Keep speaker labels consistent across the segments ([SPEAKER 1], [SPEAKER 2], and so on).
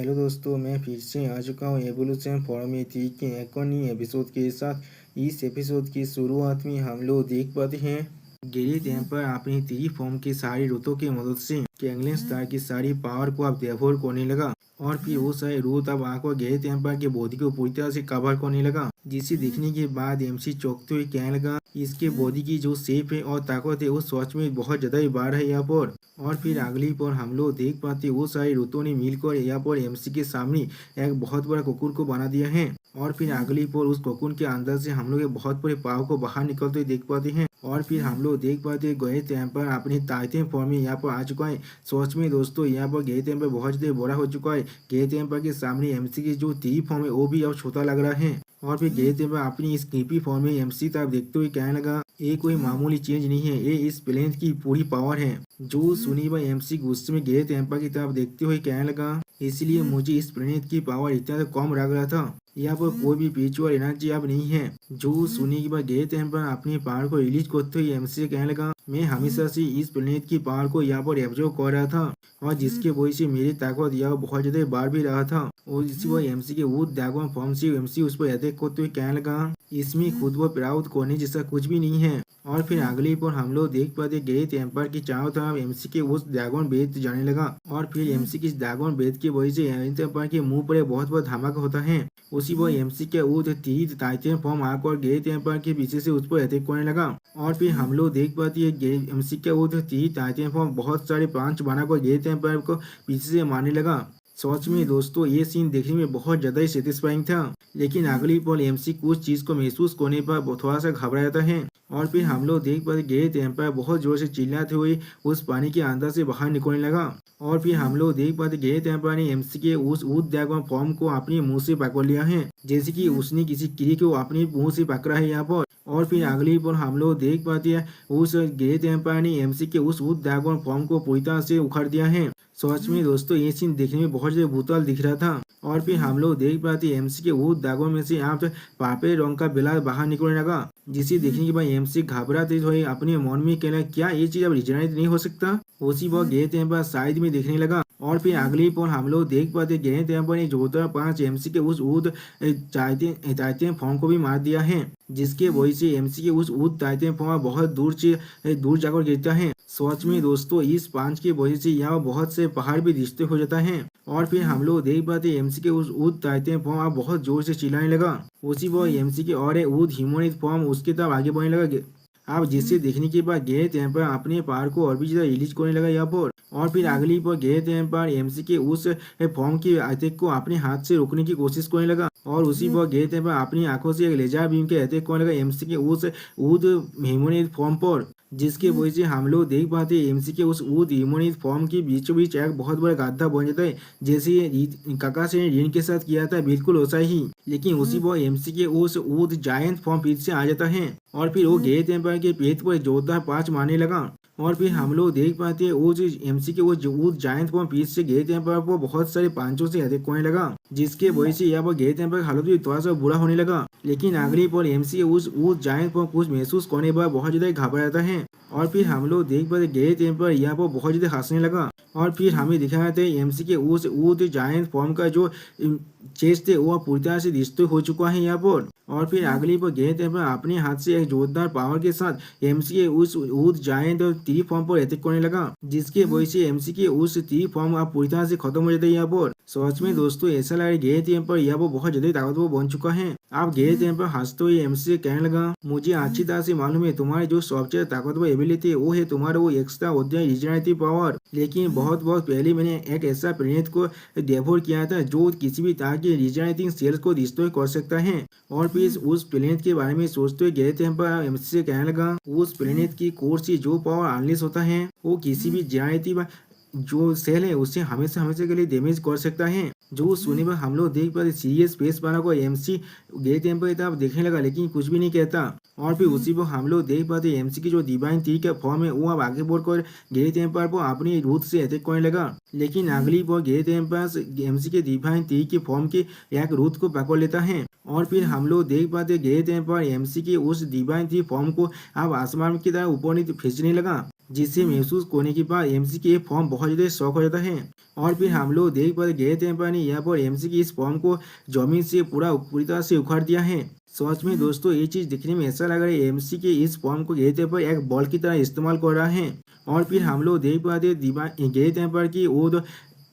[SPEAKER 1] Hello दोस्तों, मैं फिर से आ चुका हूँ एवोल्यूशन फॉर्मूला 3 के एक और नई एपिसोड के साथ। इस एपिसोड की शुरुआत में हम लोग देख पाते हैं गैरेथ एम्पायर अपनी 3 फॉर्म की सारी रुतों की मदद से कैंगलन स्टार की सारी पावर को अब डेवोर करने लगा। और फिर वो सारे रूट अब आकर गैरेथ एम्पायर के बॉडी को पूरी तरह से कवर करने लगा, जिसे देखने के बाद एमसी चौंकते हुए कहने लगा इसके बॉडी की जो शेप है और ताकत है वो सच में बहुत ज्यादा ही बाढ़ है यहाँ पर। और फिर अगली पर हम लोग देख पाते वो सारे रुतों ने मिलकर यहाँ पर एमसी के सामने एक बहुत बड़ा कुकुर को बना दिया है। और फिर अगली पर उस कोकुन के अंदर से हम लोग एक बहुत बड़े पाव को बाहर निकलते हुए देख पाते हैं। और फिर हम लोग देख पाते हैं गैरेथ एम्पायर अपनी टाइटन फॉर्म में यहाँ पर आ चुका है। सच में दोस्तों यहाँ पर गैरेथ एम्पायर बहुत ज्यादा बड़ा हो चुका है। गैरेथ एम्पायर के सामने एमसी की जो 3 फॉर्म है वो भी अब छोटा लग रहा है। और फिर गैरेथ एम्पायर अपनी इस क्रीपी फॉर्म में एमसी तरफ देखते हुए कहने लगा ये कोई मामूली चेंज नहीं है, ये इस प्लेनेट की पूरी पावर है। जो सुनी भाई एमसी गुस्से में गैरेथ एम्पायर की तरफ देखते हुए कहने लगा इसलिए मुझे इस प्लेनेट की पावर इतना तो कम लग रहा था, यहाँ पर कोई भी स्पिरिचुअल एनर्जी अब नहीं है। जो सुनी की बात गैरेथ एम्पायर अपनी पावर को रिलीज करते हुए एमसी से कहने लगा मैं हमेशा से इस प्लेनेट की पावर को यहाँ पर एब्जॉर्ब कर रहा था और जिसके वजह से मेरी ताकत यहाँ बहुत ज्यादा बढ़ भी रहा था। और इसी वजह एमसी के वो ड्रैगन फॉर्म से एमसी उस पर अटैक करते हुए कहने लगा इसमें खुद को प्राउड करने जैसा कुछ भी नहीं है। और फिर अगली पर हम लोग देख पाते गैरेथ एम्पायर की चारों तरफ एमसी के उस ड्रैगन बेद जाने लगा। और फिर एमसी की ड्रैगन बेद की वजह से गैरेथ एम्पायर के मुंह पर बहुत बड़ा धमाका होता है। उसी पर एमसी के वो तीर टाइटन फॉर्म आकर गैरेथ एम्पायर के पीछे से उस पर अटैक करने लगा। और फिर हम लोग देख पाते हैं एमसी के वो तीर टाइटन फॉर्म बहुत सारे पांच बनाकर गैरेथ एम्पायर को पीछे से मारने लगा। सच में दोस्तों ये सीन देखने में बहुत ज्यादा ही सेटिस्फाइंग था, लेकिन अगली पल एमसी कुछ चीज को महसूस करने पर थोड़ा सा घबरा जाता है। और फिर हम लोग देख पाते गैरेथ एम्पायर बहुत जोर से चिल्लाते हुए उस पानी के अंदर से बाहर निकलने लगा। और फिर हम लोग देख पाते गैरेथ एम्पायर ने एमसी के उस ड्रैगन फॉर्म को अपने मुंह से पकड़ लिया है, जैसे कि उसने किसी कीड़ी को अपने मुंह से पकड़ा है यहाँ पर। और फिर अगली पर हम लोग देख पाते हैं उस गैरेथ एम्पायर ने एमसी के उस ड्रैगन फॉर्म को पूरी तरह से उखाड़ दिया है। सच में दोस्तों ये सीन देखने में बहुत ज्यादा भूतल दिख रहा था। और फिर हम लोग देख पाते एमसी के वो ड्रैगन में से आप पापे रंग का बिलाल बाहर निकलने लगा, जिसे देखने के बाद एमसी घबराते हुए अपने मन में कहना क्या ये चीज अब रिजनरेट नहीं हो सकता। उसी वक्त गैरेथ एम्पायर साइड में देखने लगा। और फिर अगली पर हम लोग देख पाते गैरेथ एम्पायर ने जोरदार 5 एमसी के उस टाइटन फॉर्म को भी मार दिया है, जिसके वजह से एमसी के उस टाइटन फॉर्म बहुत दूर जाकर गिरता है। सच में दोस्तों इस पांच की वजह से यहाँ बहुत से पहाड़ भी रिश्ते हो जाता है। और फिर हम लोग देख पाते एमसी के उस टाइटन फॉर्म अब बहुत जोर से चिल्लाने लगा। उसी वक्त एमसी के और ह्यूमन फॉर्म उसके तरफ आगे बढ़ने लगा। अब जिससे देखने के बाद गैरेथ एम्पायर अपने पावर को और भी ज्यादा रिलीज करने लगा यहाँ पर। और फिर अगली पर गैरेथ एम्पायर एमसी के उस फॉर्म के अटैक को अपने हाथ से रोकने की कोशिश करने लगा। और उसी पर गैरेथ एम्पायर अपनी आंखों से एक लेजर बीम के अटैक करने लगा एमसी के उस ह्यूमन फॉर्म पर, जिसके वजह से हम लोग देख पाते हैं एमसी के उस ह्यूमन फॉर्म के बीचों बीच एक बहुत बड़ा गड्ढा बन जाता है, जैसे काकाशी ने रीन के साथ किया था बिल्कुल वैसा ही। लेकिन उसी पर एमसी के उस जायंट फॉर्म फिर से आ जाता है और फिर वो गैरेथ एम्पायर के पेट पर जोरदार 5 मारने लगा। और फिर हम लोग देख पाते हैं वो जो एमसी के वो जायंट फॉर्म पीस से गैरेथ एम्पायर को बहुत सारे पांचों से अटैक करने लगा, जिसके वजह से यहाँ पर गैरेथ एम्पायर हालत भी थोड़ा सा बुरा होने लगा। लेकिन अगली पर एमसी उस जायंट फॉर्म कुछ महसूस करने पर बहुत ज्यादा घबरा जाता है। और फिर हम लोग देख पाते गैरेथ एम्पायर यहाँ पर बहुत ज्यादा हंसने लगा। और फिर हमें दिखाया था एमसी के उस जायंट फॉर्म का जो चेस्ट थे वो पूरी तरह से डिस्ट्रॉय हो चुका है यहाँ पर। और फिर अगली पर गैरेथ एम्पायर अपने हाथ से एक जोरदार पावर के साथ एमसी के उस जायंट और 3 फॉर्म पर अटैक करने लगा, जिसके वजह से एमसी के उस 3 फॉर्म अब पूरी तरह से खत्म हो जाता है यहाँ पर। सच में दोस्तों ऐसा लग रहा है गैरेथ एम्पायर यहाँ पर बहुत ज्यादा ताकतवर बन चुका है। अब गैरेथ एम्पायर हंसते हुए एमसी से कहने लगा मुझे अच्छी तरह से मालूम है तुम्हारी जो सबसे ताकतवर एबिलिटी वो है तुम्हारा वो एक्स्ट्रा ऑर्डिनरी रिजनरेटिव पावर। लेकिन बहुत पहले मैंने एक ऐसा प्लेनेट को डेवोर किया था जो किसी भी तरह के रिजनरेटिंग सेल्स को डिस्ट्रॉय कर सकता है। और फिर उस प्लेनेट के बारे में सोचते हुए गैरेथ एम्पायर एमसी से कहने लगा उस प्लेनेट की कोर से जो पावर अनलिश होता है वो किसी भी रिजनरेटिव जो सेल है उसे हमेशा हमेशा के लिए डैमेज कर सकता है। जो सुनने पर हम लोग देख पाते सीरियस फेस बना को एमसी गैरेथ एम्पायर की तरफ देखने लगा, लेकिन कुछ भी नहीं कहता। और फिर उसी पर हम लोग देख पाते एमसी की जो डिवाइन तीर का फॉर्म है वो अब आगे बढ़कर गैरेथ एम्पायर पर अपनी रूट से अटैक करने लगा। लेकिन अगली पर गैरेथ एम्पायर एमसी के डिवाइन तीर के फॉर्म के एक रूट को पकड़ लेता है। और फिर हम लोग देख पाते गैरेथ एम्पायर एमसी के उस डिवाइन तीर फॉर्म को अब आसमान की तरह ऊपर नीचे खींचने लगा, जिसे महसूस करने के बाद एमसी के ये फॉर्म बहुत ज़्यादा शौक हो जाता है। और फिर हम लोग देख पाते गए टेम्पर ने यहाँ पर एमसी की इस फॉर्म को जमीन से पूरी तरह से उखाड़ दिया है। सच में दोस्तों ये चीज़ दिखने में ऐसा लग रहा है एमसी के इस फॉर्म को गए टेम्पर एक बॉल की तरह इस्तेमाल कर रहा है। और फिर हम लोग देख पाते गए टेम्पर की वो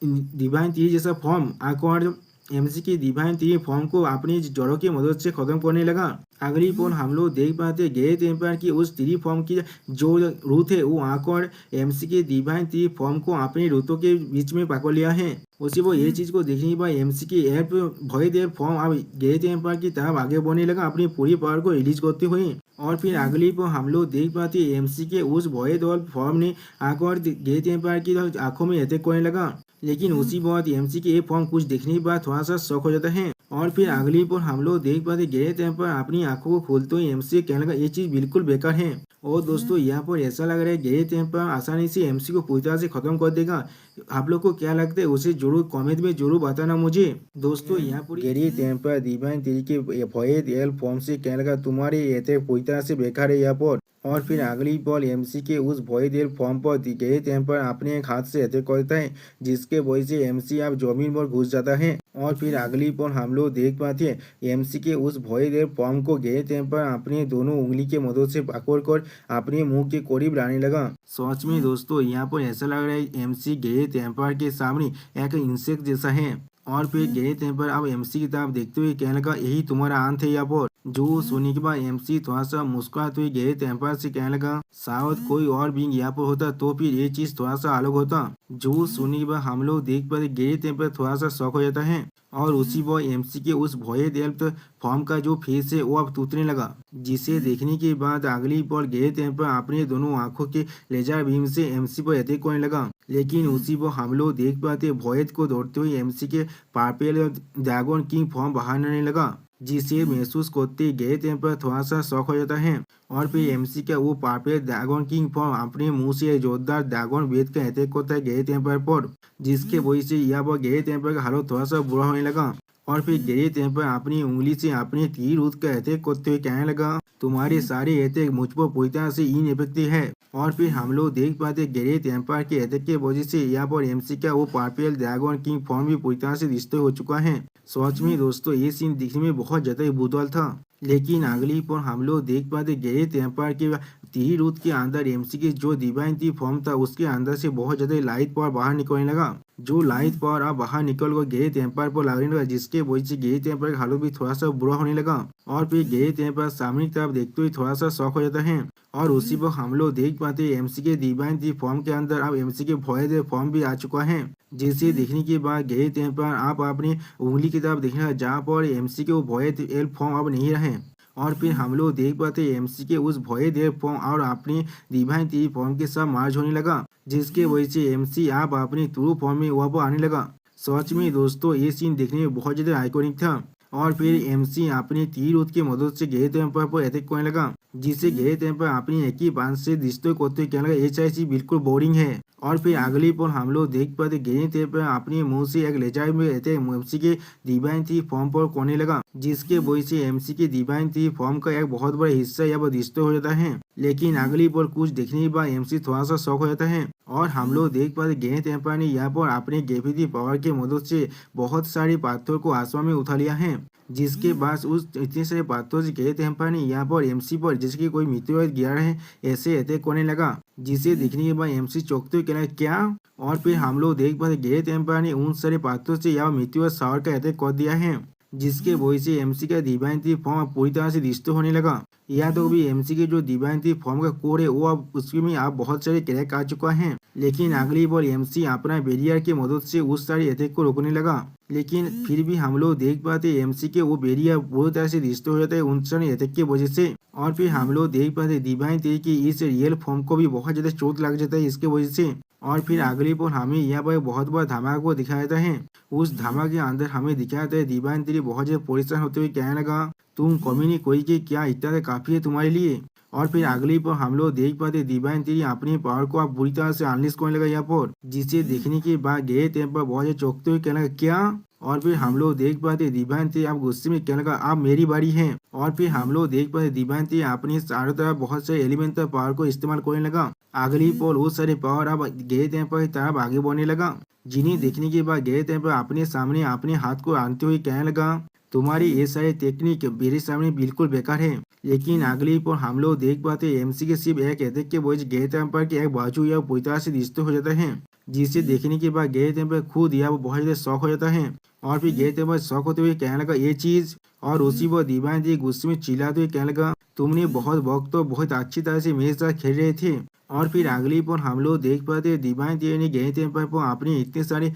[SPEAKER 1] डिवाइन थ्री जैसा फॉर्म आकर एमसी की डिवाइन थ्री फॉर्म को अपनी जड़ों की मदद से खत्म करने लगा। अगली पोल हम लोग देख पाते गए टेम्पर की उस थ्री फॉर्म की जो रूट है वो आकर एमसी की डिवाइन थ्री फॉर्म को अपनी रूटों के बीच में पकड़ लिया है। उसी वो ये चीज को देखने के बाद एमसी की एप भय देव फॉर्म अब गए टेम्पर की तरफ आगे बढ़ने लगा अपनी पूरी पावर को रिलीज करते हुए। और फिर अगली पर हम लोग देख पाते एमसी के उस भय दौल फॉर्म ने आकर गए टेम्पर की आंखों में अटैक करने लगा। लेकिन उसी बात एमसी के ये फॉर्म कुछ देखने के बाद थोड़ा सा शौक हो जाता है। और फिर अगली पर हम लोग देख पाते गए टेम्पर अपनी आंखों को खोलते हुए एमसी कहने लगा ये चीज बिल्कुल बेकार है। और दोस्तों यहाँ पर ऐसा लग रहा है गए टेम्पर आसानी से एमसी को पूरी तरह से खत्म कर देगा। आप लोग को क्या लगता है उसे जरूर कमेंट में जरूर बताना मुझे। दोस्तों यहाँ पर गैरी टेम्पर डिवाइन थ्री के भयद एल फॉर्म से कहने लगा तुम्हारे ये पूरी तरह से बेकार है यहाँ पर। और फिर अगली बॉल एमसी के उस भय देल फॉर्म पर गए टेम्पर अपने एक हाथ से अटैक करता है जिसके वजह से एमसी अब जमीन पर घुस जाता है। और फिर अगली बॉल हम लोग देख पाते हैं एमसी के उस भय देल फॉर्म को गए टेम्पर अपने दोनों उंगली के मदद से पकड़ कर अपने मुंह के करीब लाने लगा। सच में दोस्तों यहाँ पर ऐसा लग रहा है एमसी गए टेम्पर के सामने एक इंसेक्ट जैसा है। और फिर गए टेम्पर अब एमसी की तरफ देखते हुए कहने लगा यही तुम्हारा अंत है यहाँ पर। जो सुनने के बाद एमसी थोड़ा सा मुस्कुराते हुए गए टेम्पर से कहने लगा शायद कोई और बीइंग यहाँ पर होता तो फिर ये चीज थोड़ा सा अलग होता। जो सुनने के बाद हम लोग देख पाते गए टेम्पर थोड़ा सा शौक हो जाता है। और उसी वो एमसी के उस भय देल्प फॉर्म का जो फेस है वो अब टूटने लगा जिसे देखने के बाद अगली बॉल गए टेम्पर अपने दोनों आंखों के लेजर बीम से एमसी पर अटैक करने लगा। लेकिन उसी वो हम लोग देख पाते भयत को दौड़ते हुए एमसी के पर्पल ड्रैगन किंग फॉर्म बाहर आने लगा जिसे महसूस करते गए टेम्पर थोड़ा सा शौक हो जाता है। और फिर एमसी का वो पर्पल ड्रैगन किंग फॉर्म अपने मुंह से जोरदार ड्रैगन वेद का अटैक करता है गए टेम्पर पर जिसके वजह से यह पर गए टेम्पर का हालत थोड़ा सा बुरा होने लगा। और फिर गए टेम्पर अपनी उंगली से अपने तीर रूट का अटैक करते हुए कहने लगा तुम्हारे सारे अटैक मुझ पर पूरी तरह से इनइफेक्टिव है। और फिर हम लोग देख पाते गैरी टेम्पर के अटैक के वजह से यहाँ पर एमसी का वो पर्पल ड्रैगन किंग फॉर्म भी पूरी तरह से डिस्ट्रॉय हो चुका है। सच में दोस्तों ये सीन दिखने में बहुत ज्यादा ब्रूटल था। लेकिन अगली पर हम लोग देख पाते गैरी टेम्पर के तीर रूट के अंदर एमसी की जो डिवाइन थी फॉर्म था उसके अंदर से बहुत ज्यादा लाइट पावर बाहर निकलने लगा। जो लाइट पावर अब बाहर निकल कर गैरी टेम्पर पर लगने लगा जिसके वजह से गैरी टेम्पर का हालत भी थोड़ा सा बुरा होने लगा। और फिर गैरी टेम्पर सामने की तरफ देखते हुए थोड़ा सा शौक हो जाता है। और उसी पर हम लोग देख पाते एमसी के डिवाइन थी फॉर्म के अंदर अब एमसी के भय फॉर्म भी आ चुका है जिसे देखने के बाद गैरी टेम्पर आप अपनी उंगली की तरफ देखना जहाँ पर एमसी के वो भय एल फॉर्म अब नहीं रहे। और फिर हम लोग देख पाते एमसी के उस भय देव फॉर्म और अपनी डिवाइन थ्री फॉर्म के साथ मार्च होने लगा जिसके वजह से एमसी आप अपनी ट्रू फॉर्म में वापस आने लगा। सच में दोस्तों ये सीन देखने में बहुत ज्यादा आइकॉनिक था। और फिर एमसी अपनी तीर रूट की मदद से गैरी टेम्पर पर अटैक करने लगा जिसे गैरी टेम्पर अपनी एक ही बांध से डिस्ट्रॉय करते हुए कहने लगा एचआईसी बिल्कुल बोरिंग है। और फिर अगली पर हम लोग देख पाते गैरी टेम्पर अपने मुंह से एक लेजर में अटैक एमसी के डिवाइन थ्री फॉर्म पर करने लगा जिसके वजह से एमसी के डिवाइन थ्री फॉर्म का एक बहुत बड़ा हिस्सा यहाँ पर डिस्ट्रॉय हो जाता है। लेकिन अगली पर कुछ देखने के बाद एमसी थोड़ा सा शौक हो जाता है। और हम लोग देख पाते गैरी टेम्पर ने यहाँ पर अपने ग्रेविटी पावर की मदद से बहुत सारे पत्थर को आसमान में उठा लिया है जिसके बाद उस इतने सारे पत्थरों से गैरी टेम्पर ने यहाँ पर एमसी पर जिसकी कोई मीटेओराइट गिरा है ऐसे अटैक करने लगा जिसे देखने के बाद एमसी चौंकते हुए कहना क्या। और फिर हम लोग देख पाते गैरी टेम्पर ने उन सारे पत्थरों से यहाँ मीटेओराइट शावर का अटैक कर दिया है जिसके वजह से एमसी का डिवाइन थ्री फॉर्म पूरी तरह से डिस्ट्रॉय होने लगा। या तो भी एमसी के जो डिवाइन थ्री फॉर्म का कोर है वो अब उसके में आप बहुत सारे क्रैक आ चुका है। लेकिन अगली बार एमसी अपना बैरियर की मदद से उस सारे अटैक को रोकने लगा। लेकिन फिर भी हम लोग देख पाते एमसी के वो बैरियर पूरी तरह से डिस्ट्रॉय हो जाता है उन सारे अटैक की वजह से। और फिर हम लोग देख पाते डिवाइन थ्री की इस रियल फॉर्म को भी बहुत ज्यादा चोट लग जाता है इसके वजह से। और फिर अगली पर हमें यहाँ पर बहुत बड़ा धमाका को दिखाया जाता है। उस धमाके के अंदर हमें दिखाया जाता है डिवाइन थ्री बहुत ज्यादा परेशान होते हुए कहने लगा तुम कमी नहीं कोई कि क्या इतना काफी है तुम्हारे लिए। और फिर अगली पर हम लोग देख पाते डिवाइन थ्री अपनी पावर को आप बुरी तरह से अनलिश करने लगा यहाँ पर जिसे देखने के बाद गैरी टेम्पर बहुत ज्यादा चौंकते हुए कहने लगा क्या। और फिर हम लोग देख पाते डिवाइन थ्री आप गुस्से में कहने लगा आप मेरी बारी है। और फिर हम लोग देख पाते डिवाइन थ्री अपनी चारों तरफ बहुत से एलिमेंटल पावर को इस्तेमाल करने लगा अगली पल वो सारे पावर अब गहरे टेम्पर की तरफ आगे बढ़ने लगा, जिन्हें देखने के बाद गहरे टेम्पर अपने सामने अपने हाथ को आनते हुए कहने लगा, तुम्हारी ये सारी टेक्निक मेरे सामने बिल्कुल बेकार है। लेकिन अगली पर हम लोग देख पाते एमसी के सिर्फ एक अटैक के वजह गहरे टेम्पर के एक बाजू या पूरी तरह से डिस्ट्रॉय हो जाता है, जिसे देखने के बाद गहरे टेम्पर खुद या वो बहुत ज्यादा शौक हो जाता है। और फिर गहरे टेम्पर शौक होते हुए कहने लगा ये चीज, और उसी वो दीवान दी गुस्से में चिल्लाते हुए कहने लगा, तुमने बहुत वक्त तो बहुत अच्छी तरह से मेरे साथ खेल रहे थे। और फिर अगली पर हम लोग देख पाते डिवाइन डी ने गहरे टेम्पर पर अपने इतने सारे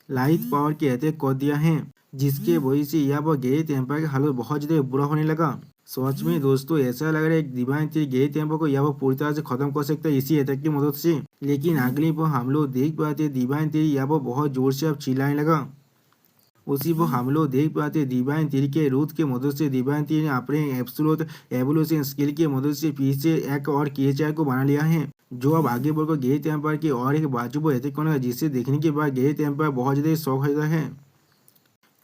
[SPEAKER 1] लाइट पावर के अटैक कर दिया है, जिसके वजह से यह पर गहरे टेम्पर का हालत बहुत ज्यादा बुरा होने लगा। सच में दोस्तों ऐसा लग रहा है डिवाइन तीर गहरे टेम्पर को यह पूरी तरह से खत्म कर सकता है इसी अटैक की मदद से। लेकिन अगली पर हम लोग देख पाते डिवाइन तीर यह बहुत जोर से अब चिल्लाने लगा। उसी पर हम लोग देख पाते डिवाइन तीर के रूट के मदद से डिवाइन तीर ने अपने एब्सोल्यूट एवोल्यूशन स्किल की मदद से फिर से एक और क्रिएचर को बना लिया है, जो अब आगे बढ़कर गहरे टेम्पर के और एक बाजू पर अटैक करने लगा, जिसे देखने के बाद गहरे टेम्पर बहुत ज्यादा शौक हो जाता है।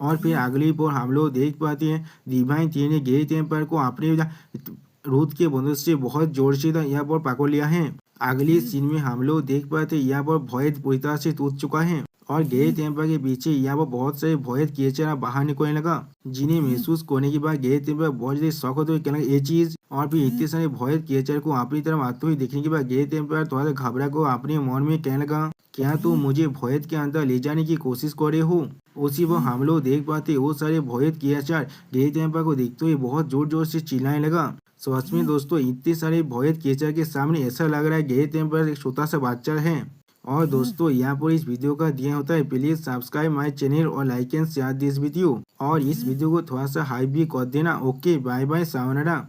[SPEAKER 1] और फिर अगली पर हम लोग देख पाते हैं डिवाइन तीर ने गहरे टेम्पर को अपने रूट के मदद से बहुत जोर से यहाँ पर पकड़ लिया है। अगली सीन में हम लोग देख पाते यहाँ पर भयद पूरी तरह से टूट चुका है, और गहरे टेम्पर के पीछे यहाँ पर बहुत सारे भयद क्रिएचर बाहर निकलने लगा, जिन्हें महसूस करने के बाद गहरे टेम्पर बहुत ज्यादा शौक होते हुए कहने लगा ये चीज। और फिर इतने सारे भयद क्रिएचर को अपनी तरफ आते हुए देखने के बाद गहरे टेम्पर थोड़ा सा घबरा को अपने मन में कहने लगा, क्या तुम मुझे भयद के अंदर ले जाने की कोशिश कर रहे हो। उसी पर हम लोग देख पाते वो सारे भयद क्रिएचर गहरे टेम्पर को देखते हुए बहुत जोर जोर से चिल्लाने लगा। सच में दोस्तों इतने सारे भयद क्रिएचर के सामने ऐसा लग रहा है गहरे टेम्पर एक छोटा सा बच्चा है। और दोस्तों यहाँ पर इस वीडियो का दिया होता है, प्लीज सब्सक्राइब माय चैनल और like and share this video, और इस वीडियो को थोड़ा सा हाइप भी कर देना। Okay bye bye सावनारा।